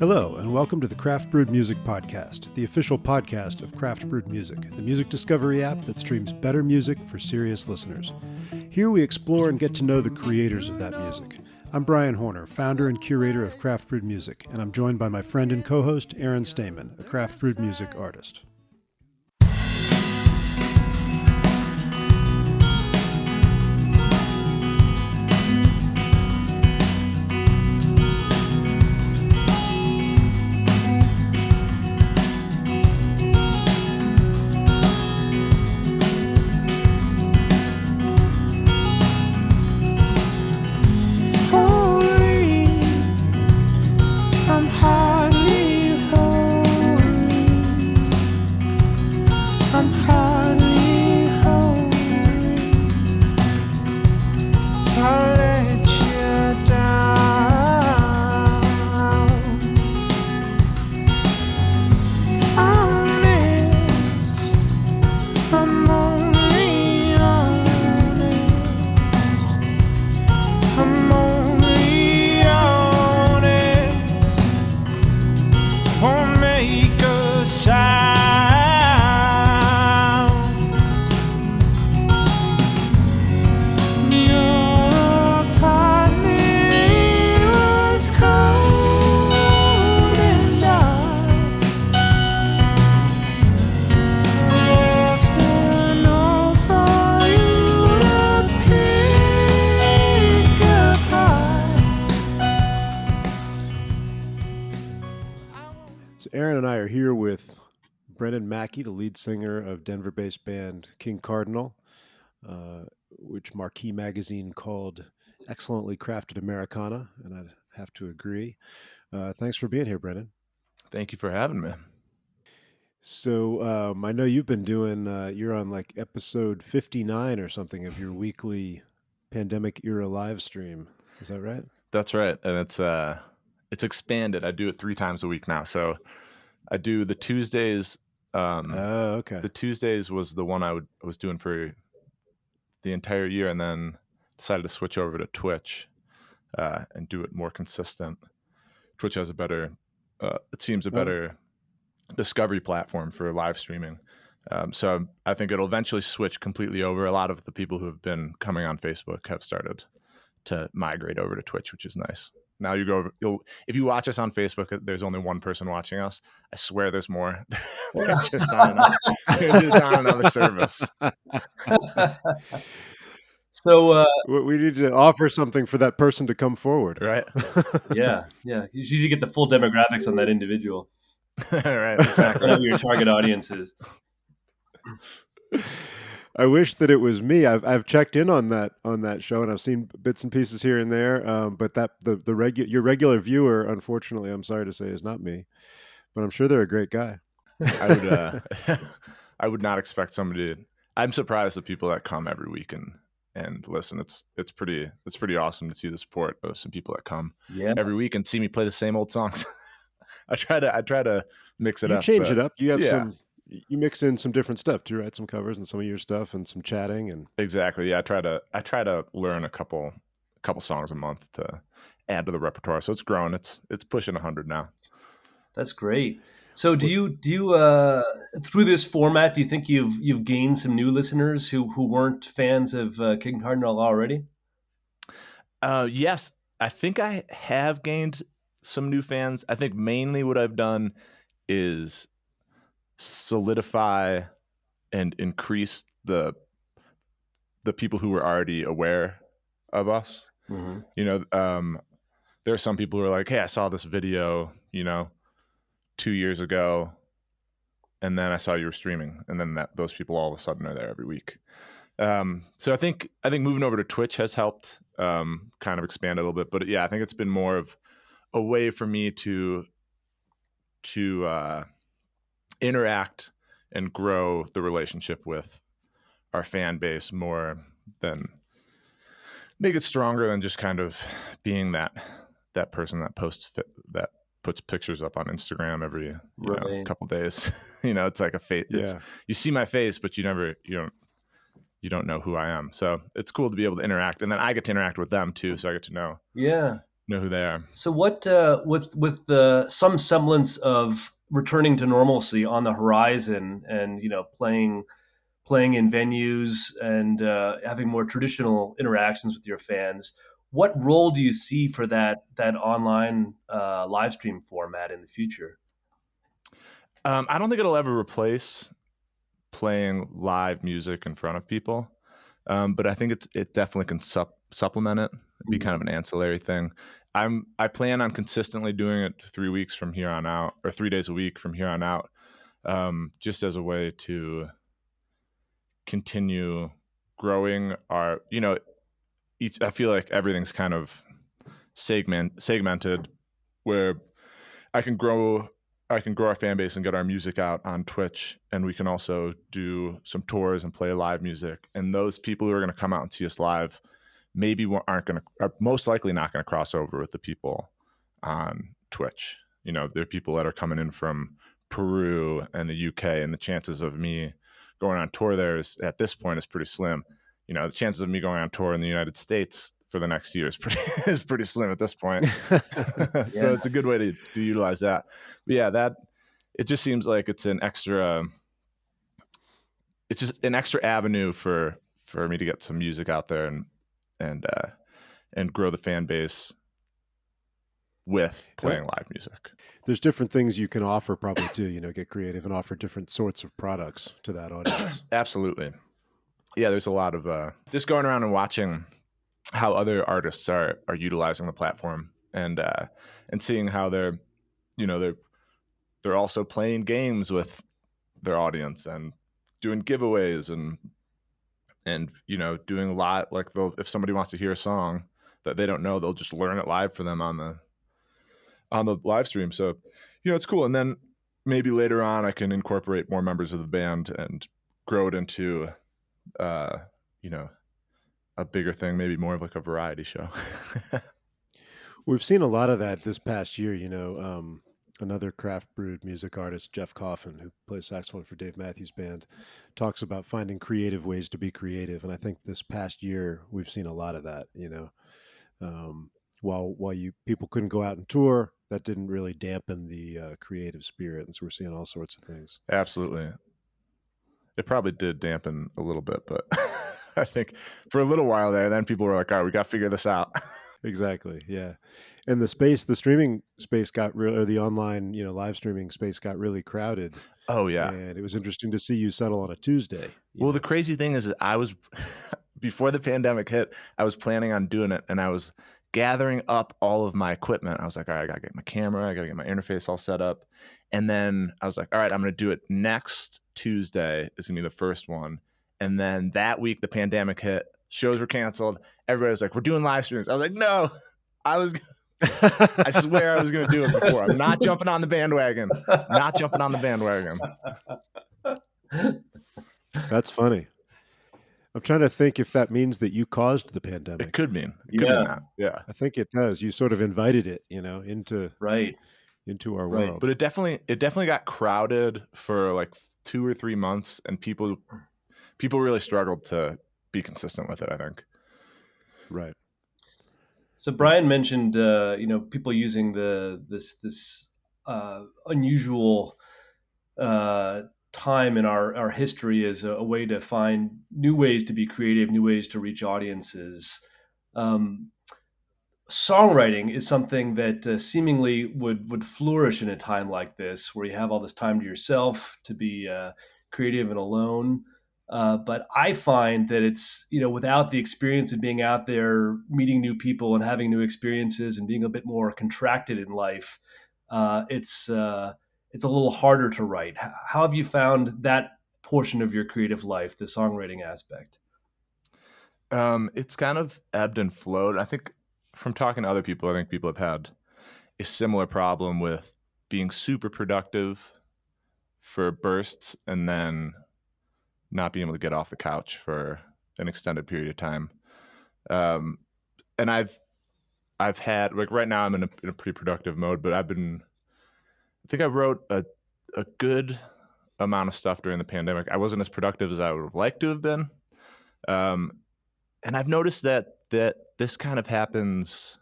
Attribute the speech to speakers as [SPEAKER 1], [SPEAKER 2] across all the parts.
[SPEAKER 1] Hello, and welcome to the Craft Brewed Music Podcast, the official podcast of Craft Brewed Music, the music discovery app that streams better music for serious listeners. Here we explore and get to know the creators of that music. I'm Brian Horner, founder and curator of Craft Brewed Music, and I'm joined by my friend and co-host, Aaron Stamen, a Craft Brewed Music artist. Aaron and I are here with Brennan Mackey, the lead singer of Denver-based band King Cardinal, which Marquee magazine called excellently crafted Americana, and I'd have to agree. Thanks for being here, Brennan.
[SPEAKER 2] Thank you for having me.
[SPEAKER 1] So I know you've been doing, you're on like episode 59 or something of your weekly pandemic era live stream. Is that right?
[SPEAKER 2] That's right. And it's expanded. I do it 3 times a week now. So I do the Tuesdays.
[SPEAKER 1] Okay.
[SPEAKER 2] The Tuesdays was the one I was doing for the entire year, and then decided to switch over to Twitch and do it more consistent. Twitch has a better, it seems a better discovery platform for live streaming. So I think it'll eventually switch completely over. A lot of the people who have been coming on Facebook have started to migrate over to Twitch, which is nice. Now if you watch us on Facebook, there's only one person watching us. I swear there's more. They're just on another service.
[SPEAKER 3] So
[SPEAKER 1] we need to offer something for that person to come forward.
[SPEAKER 2] Right.
[SPEAKER 3] Yeah. You usually get the full demographics on that individual.
[SPEAKER 2] Right. Exactly.
[SPEAKER 3] Whatever your target audience is.
[SPEAKER 1] I wish that it was me. I've checked in on that show, and I've seen bits and pieces here and there. But that your regular viewer, unfortunately, I'm sorry to say, is not me. But I'm sure they're a great guy.
[SPEAKER 2] I would not expect somebody. I'm surprised the people that come every week and listen. It's pretty awesome to see the support of some people that come every week and see me play the same old songs. I try to mix it up.
[SPEAKER 1] You change it up. You have you mix in some different stuff too, right? Some covers and some of your stuff and some chatting and
[SPEAKER 2] exactly. Yeah, I try to learn a couple songs a month to add to the repertoire. So it's growing. It's pushing 100 now.
[SPEAKER 3] That's great. So do you through this format, do you think you've gained some new listeners who weren't fans of King Cardinal already?
[SPEAKER 2] Yes, I think I have gained some new fans. I think mainly what I've done is solidify and increase the people who were already aware of us.
[SPEAKER 3] Mm-hmm.
[SPEAKER 2] You know, there are some people who are like, hey, I saw this video, 2 years ago, and then I saw you were streaming, and then those people all of a sudden are there every week. So I think moving over to Twitch has helped kind of expand a little bit. But yeah, I think it's been more of a way for me to interact and grow the relationship with our fan base more than make it stronger than just kind of being that person that puts pictures up on Instagram every couple days. It's like a face. Yeah. You see my face, but you don't know who I am. So it's cool to be able to interact, and then I get to interact with them too. So I get to know know who they are.
[SPEAKER 3] So what with the some semblance of returning to normalcy on the horizon, and playing in venues and having more traditional interactions with your fans, what role do you see for that online live stream format in the future?
[SPEAKER 2] I don't think it'll ever replace playing live music in front of people, but I think it definitely can supplement it, be kind of an ancillary thing. I plan on consistently doing it 3 weeks from here on out, or 3 days a week from here on out, just as a way to continue growing our, I feel like everything's kind of segmented, where I can grow our fan base and get our music out on Twitch, and we can also do some tours and play live music. And those people who are going to come out and see us live maybe are most likely not going to cross over with the people on Twitch. There are people that are coming in from Peru and the UK, and the chances of me going on tour there at this point is pretty slim. The chances of me going on tour in the United States for the next year is pretty slim at this point. So it's a good way to utilize that. But yeah, it just seems like it's just an extra avenue for me to get some music out there and grow the fan base with playing live music.
[SPEAKER 1] There's different things you can offer probably too, get creative and offer different sorts of products to that audience.
[SPEAKER 2] Absolutely. Yeah, there's a lot of just going around and watching how other artists are utilizing the platform, and seeing how they're also playing games with their audience and doing giveaways and doing a lot, like if somebody wants to hear a song that they don't know, they'll just learn it live for them on the live stream. So it's cool. And then maybe later on I can incorporate more members of the band and grow it into a bigger thing, maybe more of like a variety show.
[SPEAKER 1] We've seen a lot of that this past year. Another craft brewed music artist, Jeff Coffin, who plays saxophone for Dave Matthews Band, talks about finding creative ways to be creative. And I think this past year we've seen a lot of that. While people couldn't go out and tour, that didn't really dampen the creative spirit, and so we're seeing all sorts of things.
[SPEAKER 2] Absolutely, it probably did dampen a little bit, but I think for a little while there, then people were like, "All right, we got to figure this out."
[SPEAKER 1] Exactly. Yeah. And the streaming space or the online, live streaming space got really crowded.
[SPEAKER 2] Oh yeah.
[SPEAKER 1] And it was interesting to see you settle on a Tuesday.
[SPEAKER 2] Well, the crazy thing is I was, before the pandemic hit, I was planning on doing it, and I was gathering up all of my equipment. I was like, all right, I got to get my camera. I got to get my interface all set up. And then I was like, all right, I'm going to do it next Tuesday is going to be the first one. And then that week, the pandemic hit, shows were canceled. Everybody was like, we're doing live streams. I was like, no, I swear I was going to do it before. I'm not jumping on the bandwagon.
[SPEAKER 1] That's funny. I'm trying to think if that means that you caused the pandemic.
[SPEAKER 2] It could mean. It could mean that. Yeah.
[SPEAKER 1] I think it does. You sort of invited it, into our world.
[SPEAKER 2] But it definitely got crowded for like 2 or 3 months, and people really struggled to be consistent with it, I think.
[SPEAKER 1] Right.
[SPEAKER 3] So Brian mentioned, people using this unusual time in our history as a way to find new ways to be creative, new ways to reach audiences. Songwriting is something that seemingly would flourish in a time like this, where you have all this time to yourself to be creative and alone. But I find that it's, without the experience of being out there, meeting new people and having new experiences and being a bit more contracted in life, it's a little harder to write. How have you found that portion of your creative life, the songwriting aspect?
[SPEAKER 2] It's kind of ebbed and flowed. I think from talking to other people, I think people have had a similar problem with being super productive for bursts and then not being able to get off the couch for an extended period of time. And I've had, like, right now I'm in a pretty productive mode, but I think I wrote a good amount of stuff during the pandemic. I wasn't as productive as I would have liked to have been. And I've noticed that this kind of happens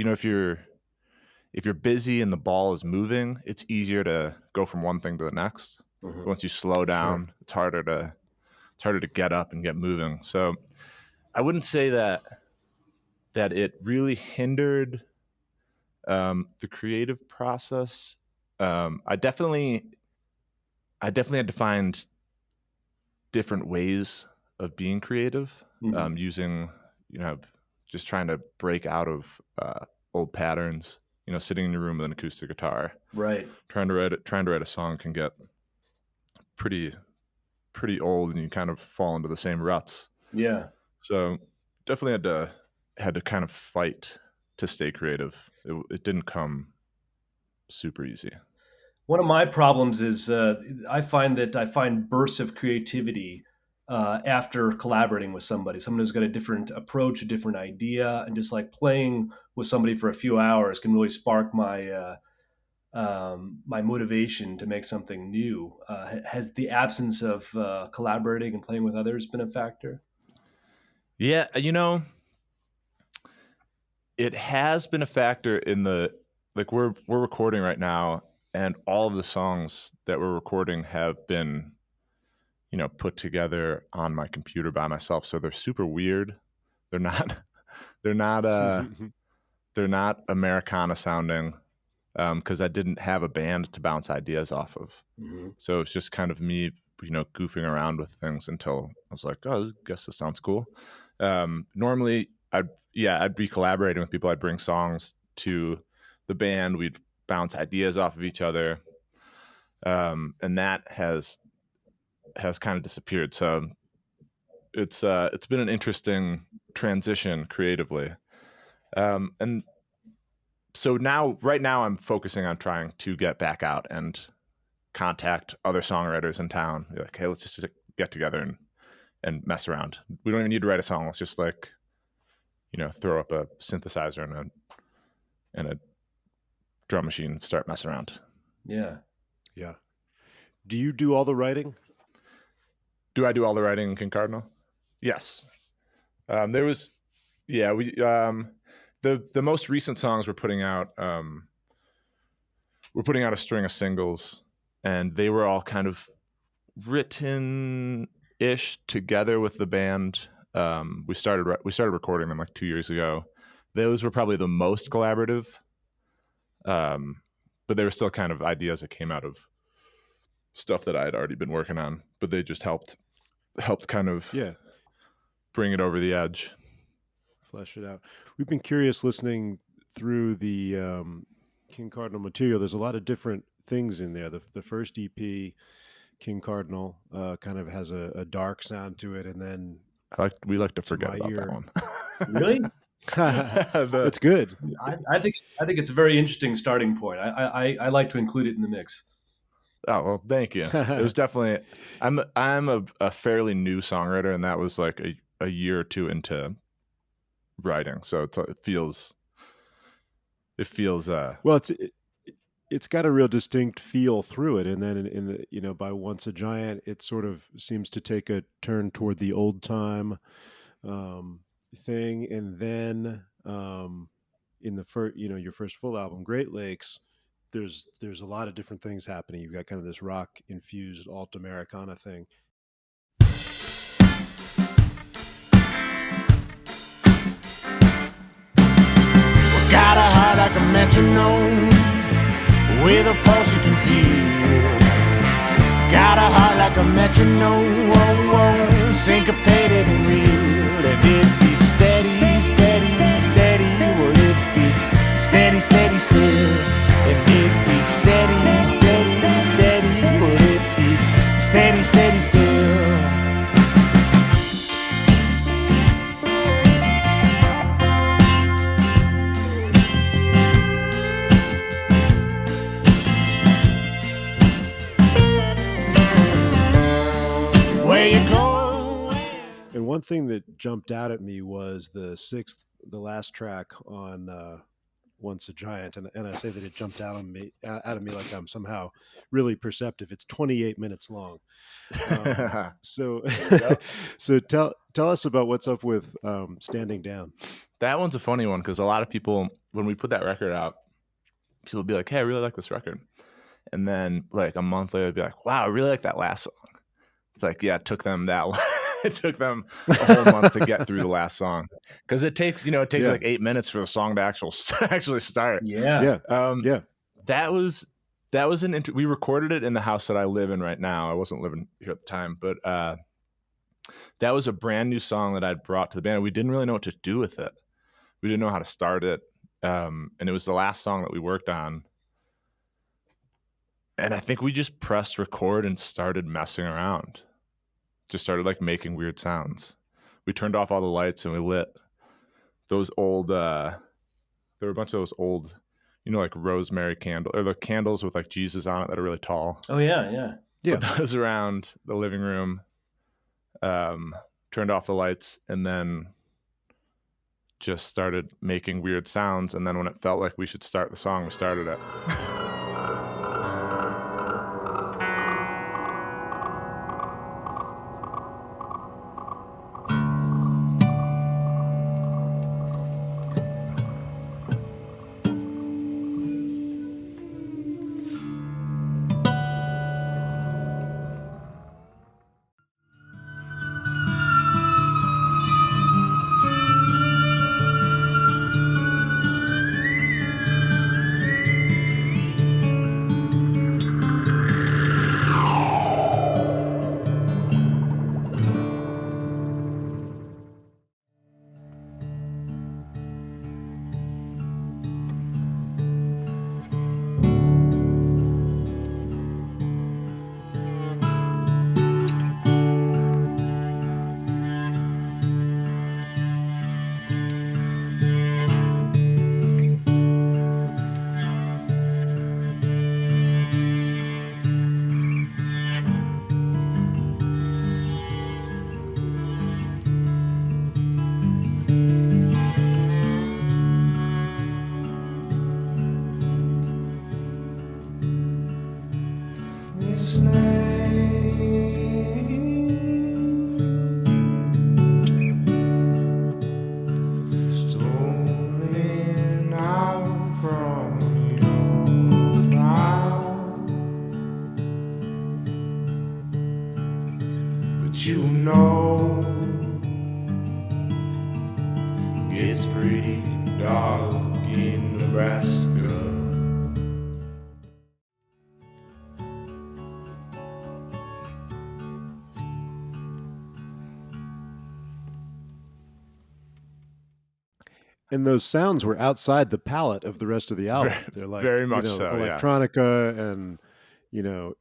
[SPEAKER 2] if you're busy and the ball is moving, it's easier to go from one thing to the next.
[SPEAKER 3] Mhm.
[SPEAKER 2] But once you slow down,
[SPEAKER 1] Sure.
[SPEAKER 2] it's harder to get up and get moving. So I wouldn't say that it really hindered the creative process. I definitely had to find different ways of being creative,
[SPEAKER 3] Mhm.
[SPEAKER 2] using, just trying to break out of old patterns. Sitting in your room with an acoustic guitar,
[SPEAKER 3] Right.
[SPEAKER 2] trying to write a song can get pretty old, and you kind of fall into the same ruts.
[SPEAKER 3] Yeah.
[SPEAKER 2] So definitely had to kind of fight to stay creative. It didn't come super easy.
[SPEAKER 3] One of my problems is I find bursts of creativity after collaborating with someone who's got a different approach, a different idea, and just like playing with somebody for a few hours can really spark my motivation to make something new. Has the absence of collaborating and playing with others been a factor?
[SPEAKER 2] Yeah, it has been a factor in the, like, we're recording right now, and all of the songs that we're recording have been, put together on my computer by myself. So they're super weird. They're not they're not they're not Americana sounding, because I didn't have a band to bounce ideas off of.
[SPEAKER 3] Mm-hmm.
[SPEAKER 2] So it's just kind of me, goofing around with things until I was like, oh, I guess this sounds cool. Normally, I'd be collaborating with people. I'd bring songs to the band. We'd bounce ideas off of each other, and that has kind of disappeared. So it's been an interesting transition creatively, and so right now, I'm focusing on trying to get back out and contact other songwriters in town. Be like, hey, let's just get together and mess around. We don't even need to write a song. Let's just, like, throw up a synthesizer and a drum machine and start messing around.
[SPEAKER 3] Yeah.
[SPEAKER 1] Yeah. Do you do all the writing?
[SPEAKER 2] Do I do all the writing in King Cardinal? Yes. There was, yeah, we, the most recent songs we're putting out a string of singles, and they were all kind of written-ish together with the band. We started recording them like 2 years ago. Those were probably the most collaborative, but they were still kind of ideas that came out of stuff that I had already been working on. But they just helped kind of bring it over the edge,
[SPEAKER 1] flesh it out. We've been curious listening through the King Cardinal material. There's a lot of different things in there. The first EP, King Cardinal, kind of has a dark sound to it, and then
[SPEAKER 2] we like to forget about that one.
[SPEAKER 3] Really?
[SPEAKER 1] That's good.
[SPEAKER 3] I think it's a very interesting starting point. I like to include it in the mix.
[SPEAKER 2] Oh, well, thank you. It was definitely, I'm a fairly new songwriter, and that was like a year or two into writing. So it feels
[SPEAKER 1] well, it's got a real distinct feel through it, and then in the by Once a Giant, it sort of seems to take a turn toward the old time thing, and then in the first, your first full album, Great Lakes, there's a lot of different things happening. You've got kind of this rock infused alt Americana thing.
[SPEAKER 4] Got a heart like a metronome, with a pulse you can feel. Got a heart like a metronome, whoa, whoa, syncopated and real. And it beats steady, steady, steady. Well, it beats steady, steady, still. And it beats steady, steady, steady. Well, it beats steady, steady, still.
[SPEAKER 1] And one thing that jumped out at me was the last track on Once a Giant, and I say that it jumped out of me like I'm somehow really perceptive. It's 28 minutes long. So
[SPEAKER 2] Yep.
[SPEAKER 1] so Tell us about what's up with Standing Down.
[SPEAKER 2] That one's a funny one because a lot of people, when we put that record out, people would be like, hey, I really like this record. And then like a month later, they'd be like, wow, I really like that last song. It's like, yeah, it took them it took them a whole month to get through the last song. Because it takes like 8 minutes for the song to actually start.
[SPEAKER 3] Yeah.
[SPEAKER 2] That was we recorded it in the house that I live in right now. I wasn't living here at the time, but that was a brand new song that I'd brought to the band. We didn't really know what to do with it. We didn't know how to start it. And it was the last song that we worked on. And I think we just pressed record and started messing around. Just started like making weird sounds. We turned off all the lights and we lit those old, there were a bunch of those old, like rosemary candle or the candles with like Jesus on it that are really tall.
[SPEAKER 3] Oh yeah.
[SPEAKER 2] Put those around the living room, turned off the lights, and then just started making weird sounds. And then when it felt like we should start the song, we started it.
[SPEAKER 4] It's pretty dark in Nebraska.
[SPEAKER 1] And those sounds were outside the palette of the rest of the album. They're like
[SPEAKER 2] very much so,
[SPEAKER 1] electronica, and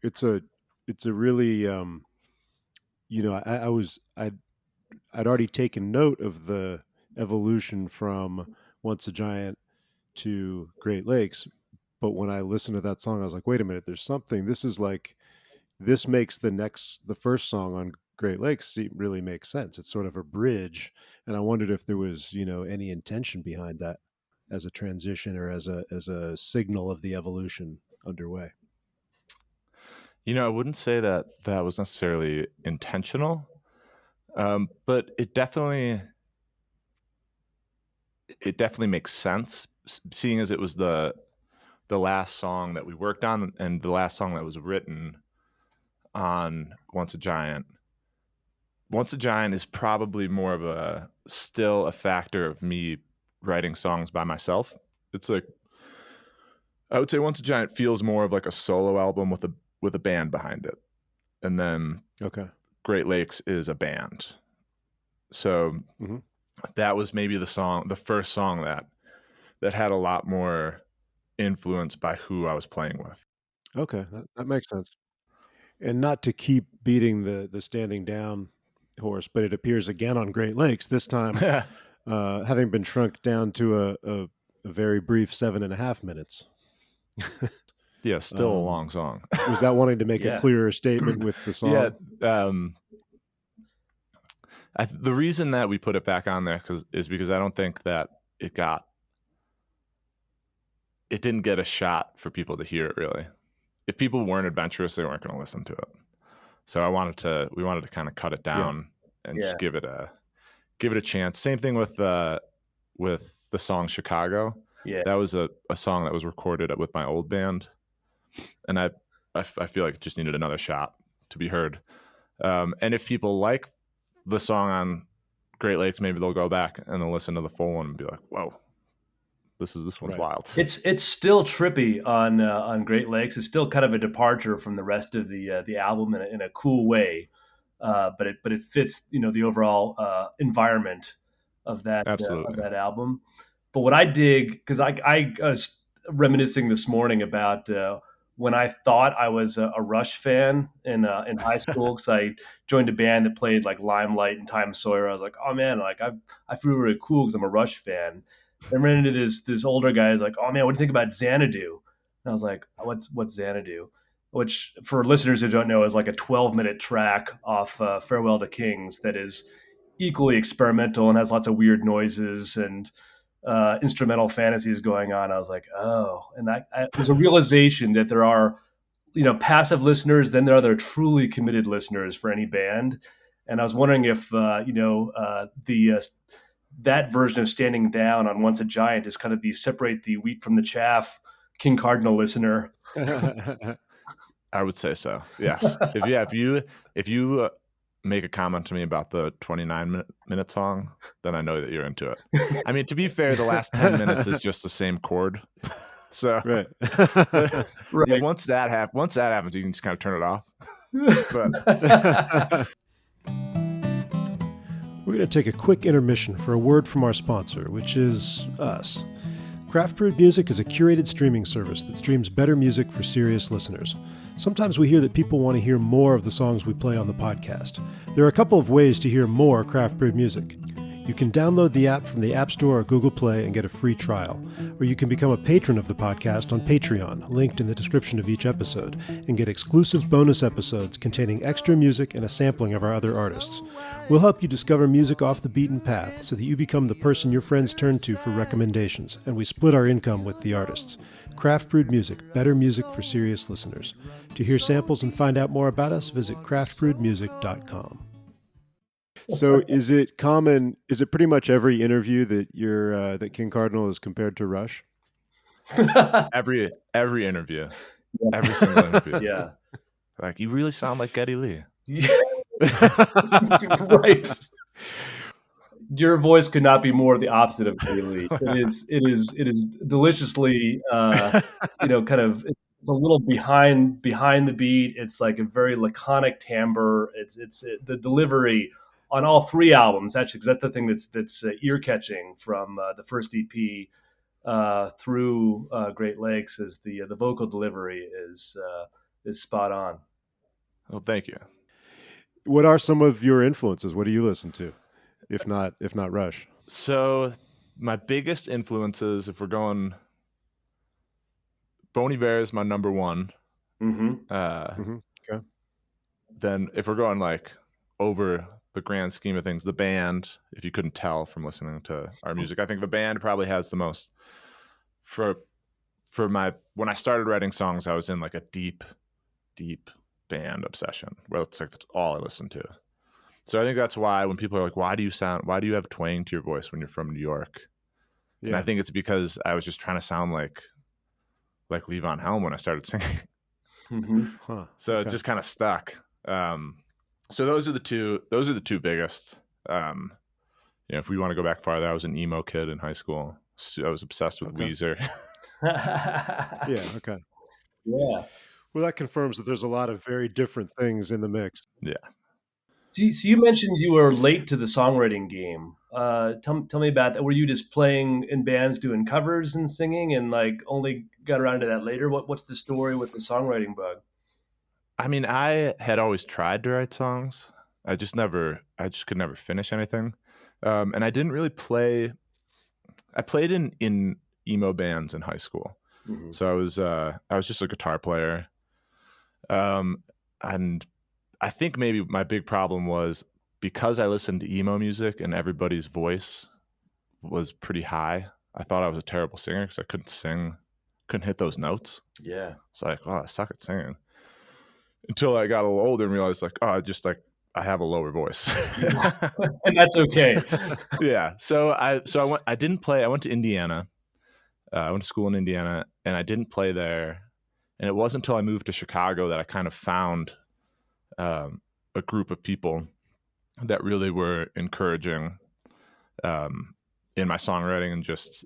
[SPEAKER 1] it's a really I'd already taken note of the evolution from Once a Giant to Great Lakes, but when I listened to that song, I was like, wait a minute, there's something. This makes the first song on Great Lakes really makes sense. It's sort of a bridge, and I wondered if there was any intention behind that as a transition or as a signal of the evolution underway.
[SPEAKER 2] I wouldn't say that was necessarily intentional, but it definitely makes sense, seeing as it was the last song that we worked on and the last song that was written on Once a Giant. Once a Giant is probably more of still a factor of me writing songs by myself. It's like, I would say Once a Giant feels more of like a solo album with a band behind it. And then Great Lakes is a band. So that was maybe the first song that had a lot more influence by who I was playing with.
[SPEAKER 1] Okay, that makes sense. And not to keep beating the Standing Down horse, but it appears again on Great Lakes, this time having been shrunk down to a very brief 7.5 minutes.
[SPEAKER 2] Yeah, still a long song.
[SPEAKER 1] Was that wanting to make a clearer statement with the song?
[SPEAKER 2] Yeah. The reason that we put it back on there is because I don't think that it didn't get a shot for people to hear it, really. If people weren't adventurous, they weren't going to listen to it. So we wanted to kind of cut it down and just give it give it a chance. Same thing with the song Chicago.
[SPEAKER 3] Yeah.
[SPEAKER 2] That was a song that was recorded with my old band, and I feel like it just needed another shot to be heard. And if people like the song on Great Lakes, maybe they'll go back and they'll listen to the full one and be like, "Whoa, this one's
[SPEAKER 1] Right.
[SPEAKER 2] wild."
[SPEAKER 3] It's still trippy on Great Lakes. It's still kind of a departure from the rest of the album in a cool way, but it fits the overall environment of
[SPEAKER 2] Absolutely.
[SPEAKER 3] that album. But what I dig, because I was reminiscing this morning about when I thought I was a Rush fan in high school, because I joined a band that played like Limelight and Tom Sawyer. I was like, oh man, like I feel really cool because I'm a Rush fan. Then ran into this older guy who's like, oh man, what do you think about Xanadu? And I was like, what's Xanadu? Which, for listeners who don't know, is like a 12-minute track off Farewell to Kings that is equally experimental and has lots of weird noises and instrumental fantasies going on. I was like, oh, and there's a realization that there are, passive listeners, then there are truly committed listeners for any band. And I was wondering if, that version of Standing Down on Once a Giant is kind of the separate the wheat from the chaff King Cardinal listener.
[SPEAKER 2] I would say so. Yes. If you make a comment to me about the 29-minute song, then I know that you're into it. I mean, to be fair, the last 10 minutes is just the same chord. So
[SPEAKER 1] Right.
[SPEAKER 3] Right.
[SPEAKER 2] once that happens, you can just kind of turn it off. But
[SPEAKER 1] We're going to take a quick intermission for a word from our sponsor, which is us. Craft Brewed Music is a curated streaming service that streams better music for serious listeners. Sometimes we hear that people want to hear more of the songs we play on the podcast. There are a couple of ways to hear more Craft Brewed music. You can download the app from the App Store or Google Play and get a free trial, or you can become a patron of the podcast on Patreon, linked in the description of each episode, and get exclusive bonus episodes containing extra music and a sampling of our other artists. We'll help you discover music off the beaten path so that you become the person your friends turn to for recommendations, and we split our income with the artists. Craft Brewed Music, better music for serious listeners. To hear samples and find out more about us, visit craftbrewedmusic.com. So is it pretty much every interview that that King Cardinal is compared to Rush?
[SPEAKER 2] every interview, every single interview.
[SPEAKER 3] Yeah.
[SPEAKER 2] Like, you really sound like Geddy Lee.
[SPEAKER 3] Right. Your voice could not be more the opposite of Geddy Lee. It is deliciously, kind of, it's a little behind the beat. It's like a very laconic timbre. It's the delivery on all three albums, actually, because that's the thing that's ear catching from the first EP through Great Lakes, is the vocal delivery is spot on.
[SPEAKER 2] Well, thank you.
[SPEAKER 1] What are some of your influences? What do you listen to, if not Rush?
[SPEAKER 2] So my biggest influences, if we're going, Bon Iver is my number one.
[SPEAKER 1] Okay.
[SPEAKER 2] Then if we're going like over the grand scheme of things, the band, if you couldn't tell from listening to our music, I think the band probably has the most. For when I started writing songs, I was in like a deep band obsession where it's like all I listened to. So I think that's why when people are like, why do you have twang to your voice when you're from New York? Yeah. And I think it's because I was just trying to sound like Levon Helm when I started singing.
[SPEAKER 1] Huh.
[SPEAKER 2] So okay. It just kind of stuck. So those are the two biggest. If we want to go back farther, I was an emo kid in high school. So I was obsessed with Weezer.
[SPEAKER 1] Yeah. Okay.
[SPEAKER 3] Yeah.
[SPEAKER 1] Well, that confirms that there's a lot of very different things in the mix.
[SPEAKER 2] Yeah.
[SPEAKER 3] So you mentioned you were late to the songwriting game. Tell me about that. Were you just playing in bands, doing covers and singing, and like only got around to that later? What's the story with the songwriting bug? I
[SPEAKER 2] mean, I had always tried to write songs. I just could never finish anything. And I didn't really play. I played in emo bands in high school. Mm-hmm. So I was just a guitar player. And I think maybe my big problem was because I listened to emo music and everybody's voice was pretty high. I thought I was a terrible singer because I couldn't hit those notes. Yeah. It's like, oh, I suck at singing. Until I got a little older and realized like, oh, I I have a lower voice.
[SPEAKER 3] And that's okay.
[SPEAKER 2] Yeah. I didn't play. I went to Indiana. I went to school in Indiana, and I didn't play there. And it wasn't until I moved to Chicago that I kind of found a group of people that really were encouraging in my songwriting and just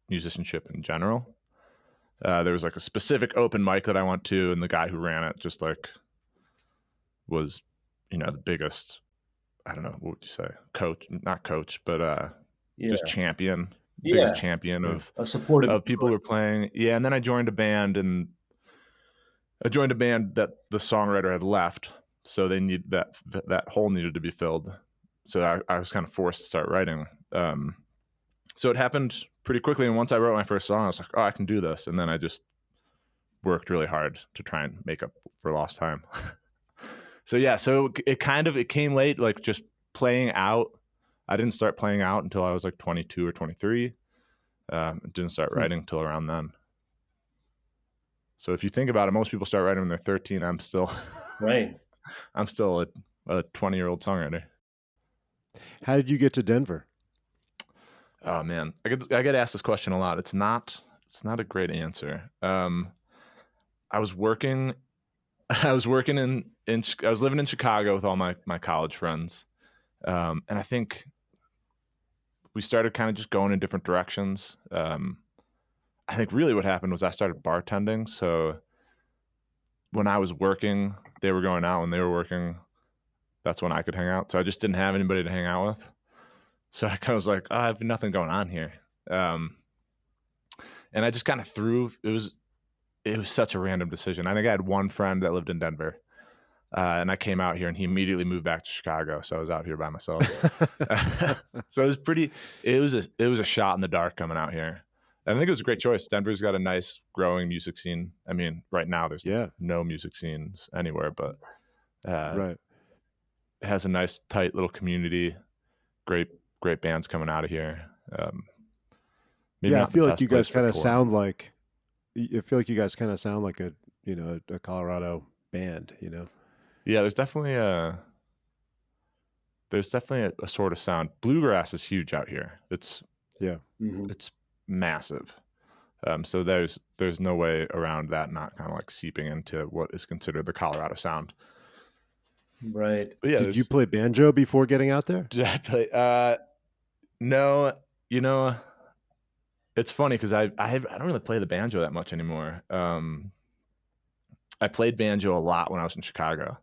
[SPEAKER 2] musicianship in general. There was like a specific open mic that I went to, and the guy who ran it just like was, the biggest, I don't know, what would you say? Not coach, but just champion, biggest champion of
[SPEAKER 3] a supportive
[SPEAKER 2] people who were playing. Yeah. And then I joined a band that the songwriter had left. So they need that hole needed to be filled. So I was kind of forced to start writing. So it happened pretty quickly. And once I wrote my first song, I was like, oh, I can do this. And then I just worked really hard to try and make up for lost time. So it came late, like just playing out. I didn't start playing out until I was like 22 or 23. Didn't start writing until around then. So if you think about it, most people start writing when they're 13. I'm still
[SPEAKER 3] right.
[SPEAKER 2] I'm still a 20-year-old songwriter.
[SPEAKER 1] How did you get to Denver?
[SPEAKER 2] Oh man, I get asked this question a lot. It's not a great answer. I was living in Chicago with all my college friends, and I think we started kind of just going in different directions. I think really what happened was I started bartending. So when I was working, they were going out. When they were working, that's when I could hang out. So I just didn't have anybody to hang out with. So I kind of was like, oh, I have nothing going on here. And I just kind of it was such a random decision. I think I had one friend that lived in Denver, and I came out here, and he immediately moved back to Chicago. So I was out here by myself. So it was a shot in the dark coming out here. And I think it was a great choice. Denver's got a nice growing music scene. I mean, right now there's no music scenes anywhere, but right. It has a nice tight little community. Great bands coming out of here.
[SPEAKER 1] I feel like you guys kind of sound like a Colorado band,
[SPEAKER 2] Yeah, there's definitely a sort of sound. Bluegrass is huge out here. It's massive. So there's no way around that not kind of like seeping into what is considered the Colorado sound.
[SPEAKER 3] Right.
[SPEAKER 2] But yeah,
[SPEAKER 1] did you play banjo before getting out there?
[SPEAKER 2] Did I play? No. It's funny because I don't really play the banjo that much anymore. I played banjo a lot when I was in Chicago.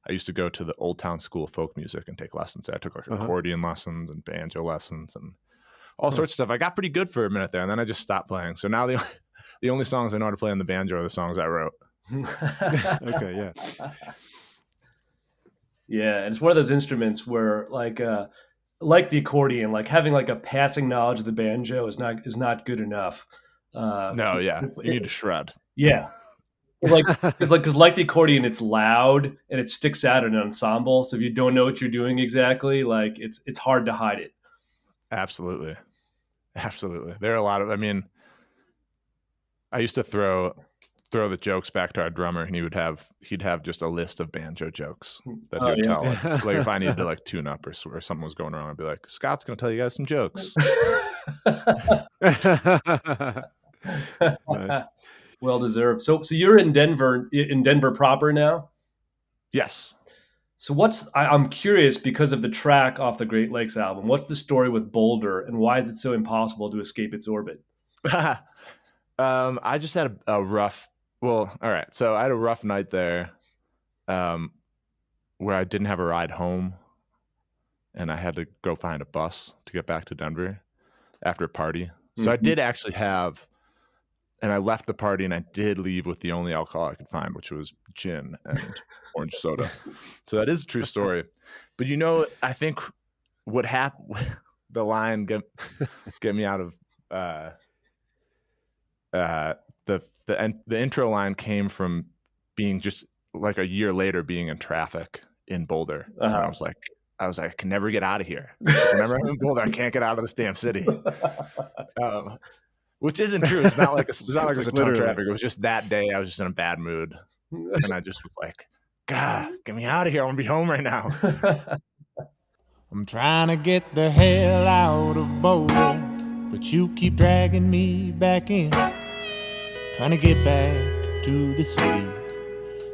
[SPEAKER 2] I used to go to the Old Town School of Folk Music and take lessons. I took like accordion lessons and banjo lessons and all sorts of stuff. I got pretty good for a minute there, and then I just stopped playing. So now the only songs I know how to play on the banjo are the songs I wrote.
[SPEAKER 1] Okay, yeah.
[SPEAKER 3] Yeah, and it's one of those instruments where like the accordion, like having like a passing knowledge of the banjo is not good enough.
[SPEAKER 2] No, yeah, you need to shred.
[SPEAKER 3] Yeah, because like the accordion, it's loud and it sticks out in an ensemble. So if you don't know what you're doing exactly, like it's hard to hide it.
[SPEAKER 2] Absolutely. There are a lot of. I mean, I used to throw the jokes back to our drummer, and he'd have just a list of banjo jokes that he would tell. Like if I needed to like tune up or something was going wrong, I'd be like, Scott's going to tell you guys some jokes.
[SPEAKER 1] Nice.
[SPEAKER 3] Well deserved. So you're in Denver proper now?
[SPEAKER 2] Yes.
[SPEAKER 3] So I'm curious because of the track off the Great Lakes album. What's the story with Boulder, and why is it so impossible to escape its orbit?
[SPEAKER 2] I just had a rough. Well, all right. So I had a rough night there, where I didn't have a ride home, and I had to go find a bus to get back to Denver after a party. So I did actually have, and I left the party, and I did leave with the only alcohol I could find, which was gin and orange soda. So that is a true story. But I think what happened, the line get me out of the intro line came from being just like a year later being in traffic in Boulder. And I was like, I can never get out of here. Whenever I'm in Boulder, I can't get out of this damn city. Which isn't true. It's not like there's a ton of traffic. It was just that day I was just in a bad mood, and I just was like, God, get me out of here. I want to be home right now.
[SPEAKER 4] I'm trying to get the hell out of Boulder, but you keep dragging me back in. Trying to get back to the city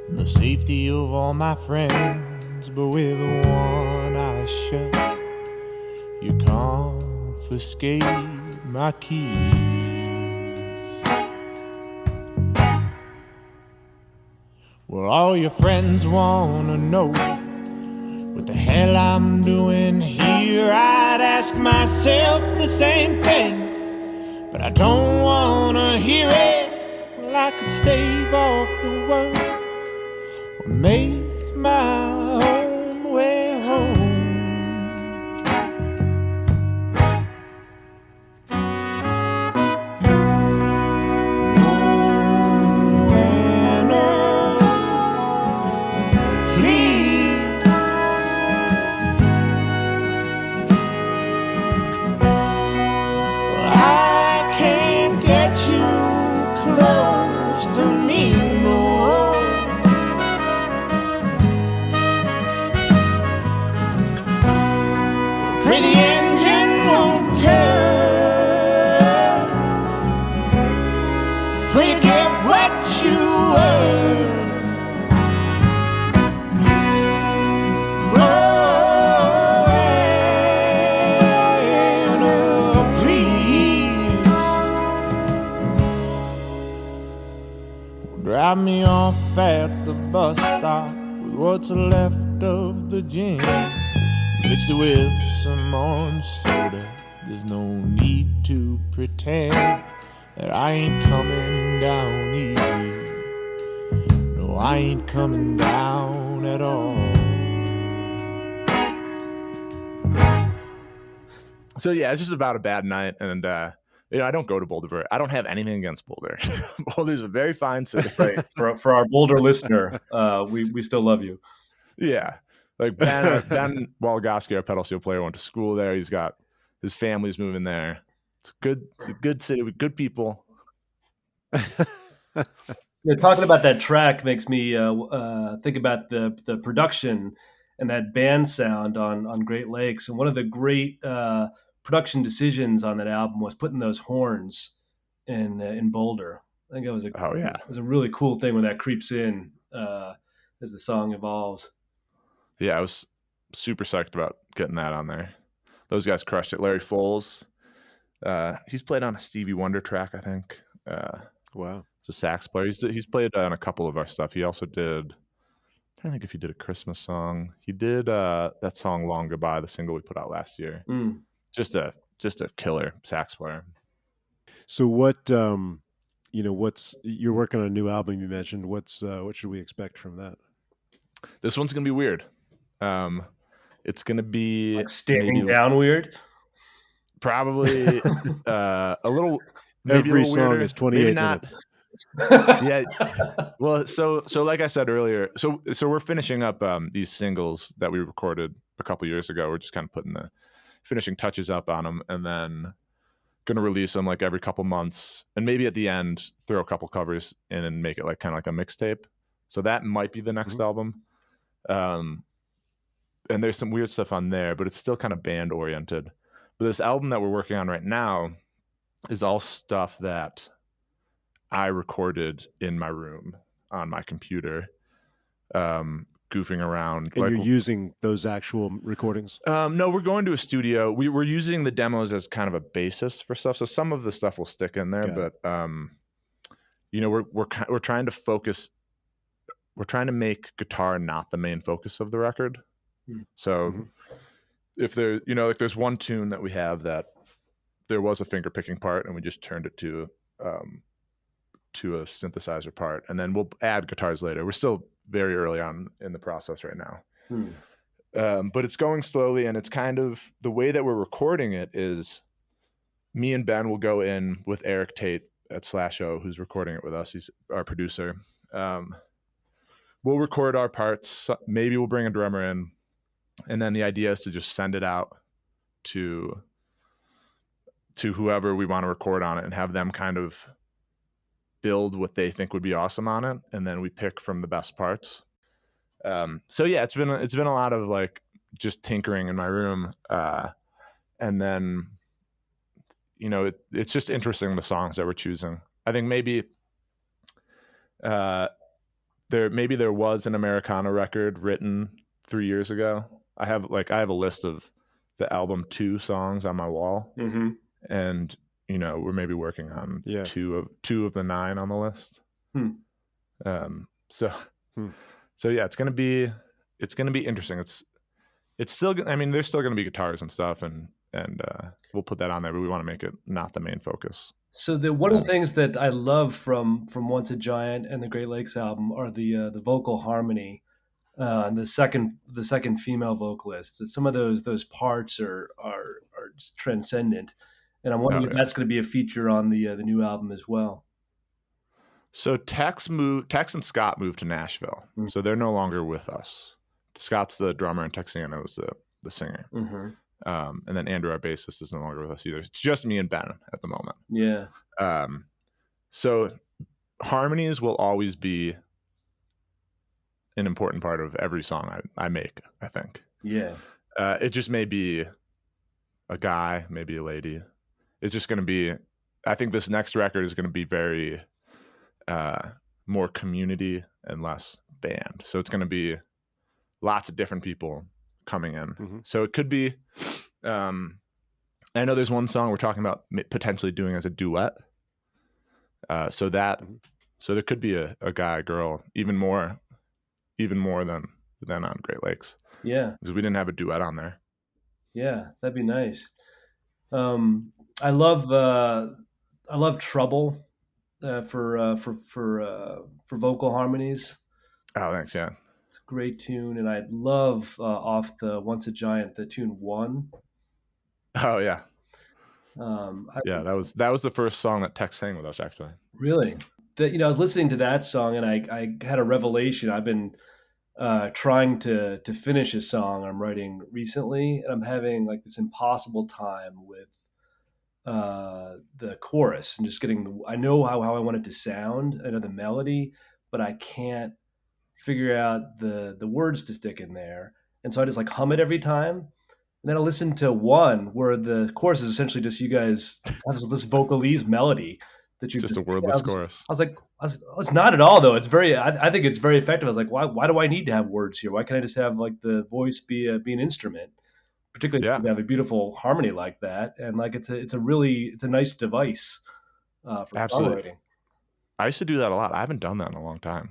[SPEAKER 4] and the safety of all my friends, but with one eye shut, you confiscate my keys. Well, all your friends wanna know what the hell I'm doing here. I'd ask myself the same thing, but I don't wanna hear it. Well, I could stave off the world or make my own way home. Drop me off at the bus stop with what's left of the gin. Mix it with some orange soda. There's no need to pretend that I ain't coming down easy. No, I ain't coming down at all.
[SPEAKER 2] So yeah, it's just about a bad night, and I don't go to Boulder. I don't have anything against Boulder. Boulder's a very fine city.
[SPEAKER 3] Right. For our Boulder listener, we still love you.
[SPEAKER 2] Yeah. Like Ben Walgoski, our pedal steel player, went to school there. He's got his family's moving there. It's a good city with good people.
[SPEAKER 3] Talking about that track makes me think about the production and that band sound on Great Lakes. And one of the great production decisions on that album was putting those horns in Boulder. I think it was it was a really cool thing when that creeps in as the song evolves.
[SPEAKER 2] Yeah, I was super psyched about getting that on there. Those guys crushed it. Larry Foles, he's played on a Stevie Wonder track, I think.
[SPEAKER 1] Wow.
[SPEAKER 2] He's a sax player. He's played on a couple of our stuff. He also did, I don't think if he did a Christmas song. He did that song Long Goodbye, the single we put out last year.
[SPEAKER 3] Mm.
[SPEAKER 2] Just a killer sax player.
[SPEAKER 1] So what you're working on a new album you mentioned. What should we expect from that?
[SPEAKER 2] This one's gonna be weird. It's gonna be
[SPEAKER 3] like staring down weird.
[SPEAKER 2] Probably a little.
[SPEAKER 1] Every song is 28 minutes.
[SPEAKER 2] Yeah. Well, so like I said earlier, so we're finishing up these singles that we recorded a couple years ago. We're just kind of putting the finishing touches up on them, and then going to release them like every couple months, and maybe at the end throw a couple covers in and make it like kind of like a mixtape. So that might be the next album. And there's some weird stuff on there, but it's still kind of band oriented. But this album that we're working on right now is all stuff that I recorded in my room on my computer, goofing around.
[SPEAKER 1] And you're using those actual recordings?
[SPEAKER 2] No, we're going to a studio. We're using the demos as kind of a basis for stuff. So some of the stuff will stick in there, but we're trying to focus. We're trying to make guitar not the main focus of the record. So if there, like there's one tune that we have that there was a finger picking part and we just turned it to a synthesizer part, and then we'll add guitars later. We're still very early on in the process right now. But it's going slowly, and it's kind of the way that we're recording it is me and Ben will go in with Eric Tate at /O, who's recording it with us. He's our producer. We'll record our parts. Maybe we'll bring a drummer in, and then the idea is to just send it out to whoever we want to record on it and have them kind of build what they think would be awesome on it, and then we pick from the best parts. So yeah, it's been a lot of like just tinkering in my room, and then it's just interesting the songs that we're choosing. I think maybe there was an Americana record written 3 years ago. I have a list of the album 2 songs on my wall, and we're maybe working on two of the 9 on the list. So yeah, it's gonna be interesting. It's still, I mean, there's still gonna be guitars and stuff, and we'll put that on there, but we want to make it not the main focus.
[SPEAKER 3] So one of the things that I love from Once a Giant and the Great Lakes album are the vocal harmony, and the second female vocalist. Some of those parts are just transcendent, and I'm wondering if that's going to be a feature on the new album as well.
[SPEAKER 2] So Tex and Scott moved to Nashville, so they're no longer with us. Scott's the drummer and Texano was the singer. And then Andrew, our bassist, is no longer with us either. It's just me and Ben at the moment.
[SPEAKER 3] Yeah.
[SPEAKER 2] So harmonies will always be an important part of every song I make, I think.
[SPEAKER 3] Yeah.
[SPEAKER 2] It just may be a guy, maybe a lady. It's just going to be, I think this next record is going to be very more community and less band. So it's going to be lots of different people coming in. So it could be, I know there's one song we're talking about potentially doing as a duet. So there could be a guy, girl, even more than on Great Lakes.
[SPEAKER 3] Yeah.
[SPEAKER 2] Because we didn't have a duet on there.
[SPEAKER 3] Yeah, that'd be nice. I love Trouble for vocal harmonies.
[SPEAKER 2] Oh, thanks. Yeah.
[SPEAKER 3] It's a great tune, and I love off the Once a Giant the tune One.
[SPEAKER 2] Oh yeah. That was the first song that Tex sang with us, actually.
[SPEAKER 3] Really? I was listening to that song, and I had a revelation. I've been trying to finish a song I'm writing recently, and I'm having like this impossible time with the chorus and just getting. I know how I want it to sound. I know the melody, but I can't figure out the words to stick in there, and so I just like hum it every time. And then I listen to one where the chorus is essentially just you guys have this vocalese melody that you
[SPEAKER 2] just a wordless chorus.
[SPEAKER 3] I was like, it's not at all though. It's very. I think it's very effective. I was like, why do I need to have words here? Why can't I just have like the voice be an instrument? Particularly if you have a beautiful harmony like that, and like it's a nice device for songwriting.
[SPEAKER 2] I used to do that a lot. I haven't done that in a long time.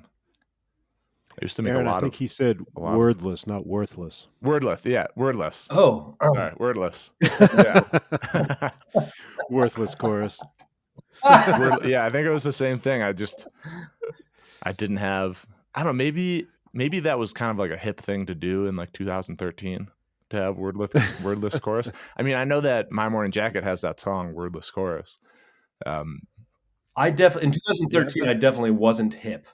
[SPEAKER 2] I used to make a lot.
[SPEAKER 1] I think he said wordless, not worthless.
[SPEAKER 2] Wordless, yeah, wordless.
[SPEAKER 3] Oh,
[SPEAKER 2] sorry, wordless. Yeah.
[SPEAKER 1] Worthless chorus.
[SPEAKER 2] Yeah, I think it was the same thing. I didn't have. I don't know. Maybe that was kind of like a hip thing to do in like 2013 to have wordless chorus. I mean, I know that My Morning Jacket has that song wordless chorus.
[SPEAKER 3] I definitely in 2013 I definitely wasn't hip.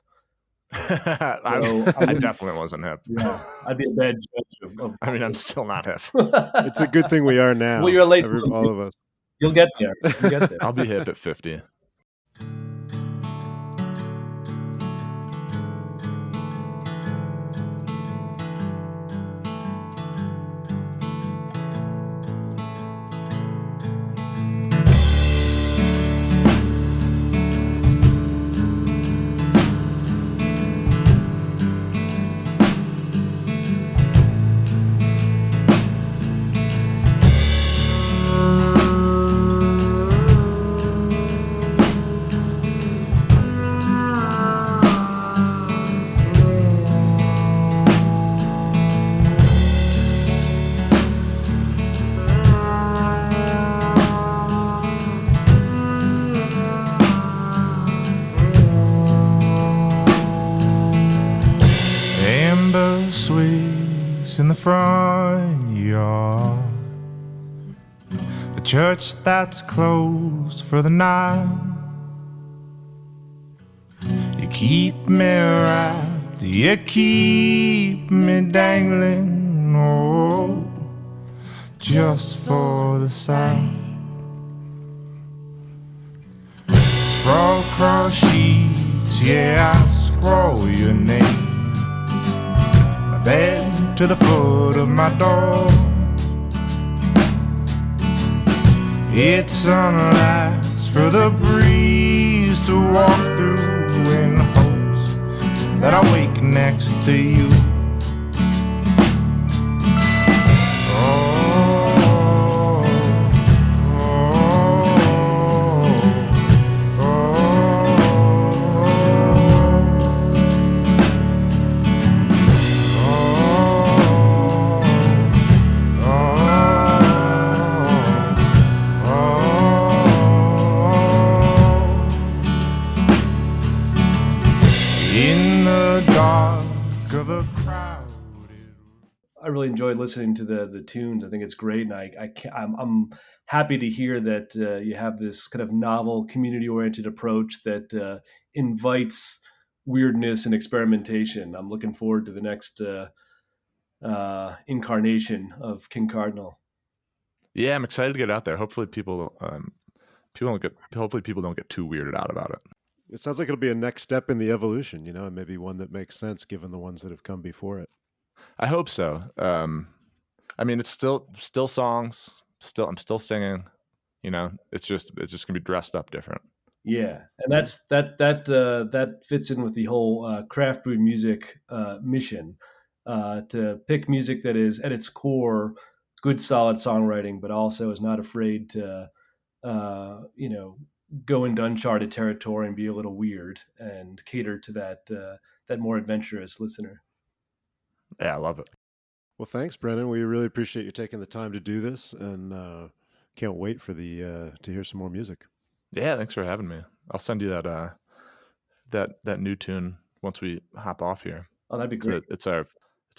[SPEAKER 2] I definitely wasn't hip.
[SPEAKER 3] Yeah, I'd be a bad judge of
[SPEAKER 2] I mean, I'm still not hip.
[SPEAKER 1] It's a good thing we are now.
[SPEAKER 3] Well, you're late.
[SPEAKER 1] All of us.
[SPEAKER 3] You'll get there.
[SPEAKER 2] I'll be hip at 50.
[SPEAKER 4] In the front yard, the church that's closed for the night. You keep me wrapped, you keep me dangling, oh, just for the sight. Sprawl across sheets, yeah, I scroll your name.
[SPEAKER 5] bed to the foot of my door. It sunrise for the breeze to walk through in hopes that I wake next to you.
[SPEAKER 3] I really enjoyed listening to the tunes. I think it's great, and I'm happy to hear that you have this kind of novel, community-oriented approach that invites weirdness and experimentation. I'm looking forward to the next incarnation of King Cardinal.
[SPEAKER 2] Yeah, I'm excited to get out there. Hopefully, people don't get too weirded out about it.
[SPEAKER 1] It sounds like it'll be a next step in the evolution, and maybe one that makes sense given the ones that have come before it.
[SPEAKER 2] I hope so. I mean, it's still songs. I'm still singing. It's just gonna be dressed up different.
[SPEAKER 3] Yeah, and that fits in with the whole craft brewed music mission to pick music that is at its core good, solid songwriting, but also is not afraid to go into uncharted territory and be a little weird and cater to that more adventurous listener.
[SPEAKER 2] Yeah, I love it.
[SPEAKER 1] Well, thanks, Brennan. We really appreciate you taking the time to do this, and can't wait for to hear some more music.
[SPEAKER 2] Yeah, thanks for having me. I'll send you that new tune once we hop off here.
[SPEAKER 3] Oh, that'd be great.
[SPEAKER 2] It's our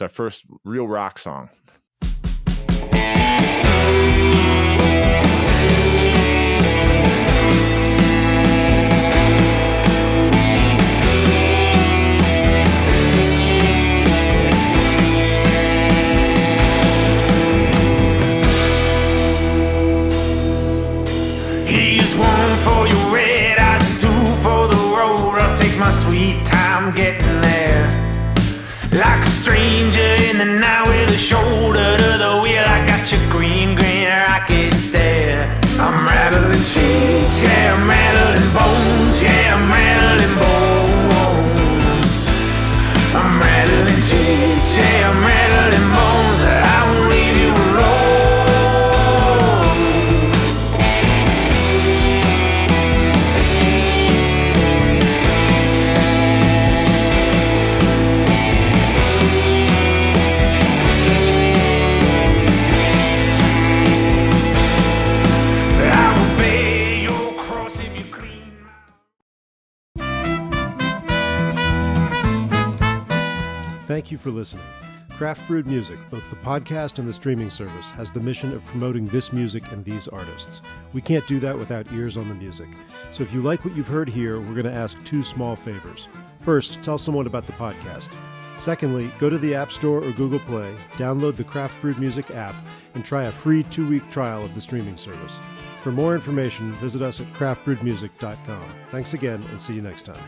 [SPEAKER 2] first real rock song.
[SPEAKER 4] My sweet time getting there, like a stranger in the night with a shoulder to the wheel. I got your green rocky stare. I'm rattling cheeks, yeah, I'm rattling bones, yeah, I'm rattling bones. I'm rattling cheeks, yeah, I'm rattling bones. I won't leave you alone.
[SPEAKER 1] Thank you for listening. Craft Brewed Music, both the podcast and the streaming service, has the mission of promoting this music and these artists. We can't do that without ears on the music. So if you like what you've heard here, we're going to ask two small favors. First, tell someone about the podcast. Secondly, go to the App Store or Google Play, download the Craft Brewed Music app, and try a free 2-week trial of the streaming service. For more information, visit us at craftbrewedmusic.com. Thanks again, and see you next time.